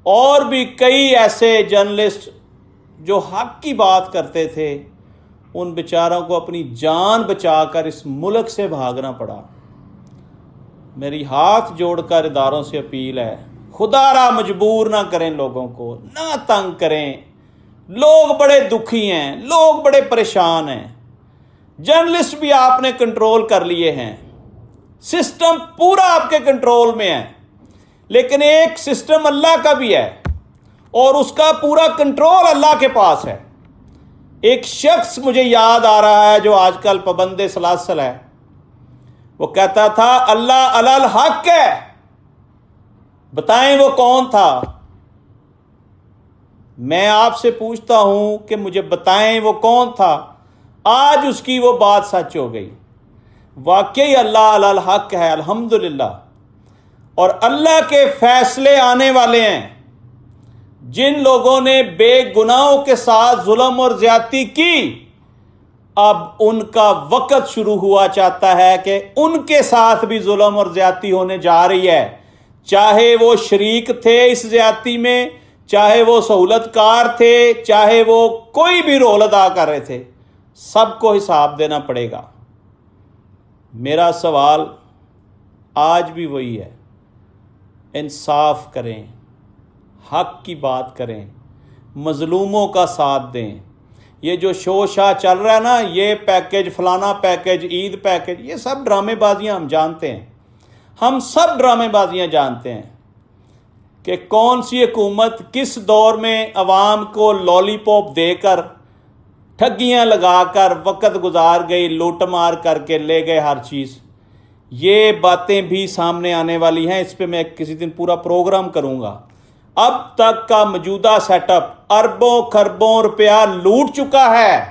اور بھی کئی ایسے جرنلسٹ جو حق کی بات کرتے تھے، ان بیچاروں کو اپنی جان بچا کر اس ملک سے بھاگنا پڑا۔ میری ہاتھ جوڑ کر اداروں سے اپیل ہے، خدا را مجبور نہ کریں لوگوں کو، نہ تنگ کریں۔ لوگ بڑے دکھی ہیں، لوگ بڑے پریشان ہیں۔ جرنلسٹ بھی آپ نے کنٹرول کر لیے ہیں، سسٹم پورا آپ کے کنٹرول میں ہے، لیکن ایک سسٹم اللہ کا بھی ہے اور اس کا پورا کنٹرول اللہ کے پاس ہے۔ ایک شخص مجھے یاد آ رہا ہے جو آج کل پابند سلاسل ہے، وہ کہتا تھا اللہ علی الحق ہے۔ بتائیں وہ کون تھا؟ میں آپ سے پوچھتا ہوں کہ مجھے بتائیں وہ کون تھا؟ آج اس کی وہ بات سچ ہو گئی۔ واقعی اللہ علی الحق ہے، الحمدللہ، اور اللہ کے فیصلے آنے والے ہیں۔ جن لوگوں نے بے گناہوں کے ساتھ ظلم اور زیادتی کی، اب ان کا وقت شروع ہوا چاہتا ہے کہ ان کے ساتھ بھی ظلم اور زیادتی ہونے جا رہی ہے، چاہے وہ شریک تھے اس زیادتی میں، چاہے وہ سہولت کار تھے، چاہے وہ کوئی بھی رول ادا کر رہے تھے، سب کو حساب دینا پڑے گا۔ میرا سوال آج بھی وہی ہے، انصاف کریں، حق کی بات کریں، مظلوموں کا ساتھ دیں۔ یہ جو شو شاہ چل رہا ہے نا، یہ پیکج، فلانا پیکج، عید پیکج، یہ سب ڈرامے بازیاں ہم جانتے ہیں، ہم سب ڈرامے بازیاں جانتے ہیں کہ کون سی حکومت کس دور میں عوام کو لالی پاپ دے کر، ٹھگیاں لگا کر وقت گزار گئی، لوٹ مار کر کے لے گئے ہر چیز۔ یہ باتیں بھی سامنے آنے والی ہیں، اس پہ میں کسی دن پورا پروگرام کروں گا۔ اب تک کا موجودہ سیٹ اپ اربوں خربوں روپیہ لوٹ چکا ہے۔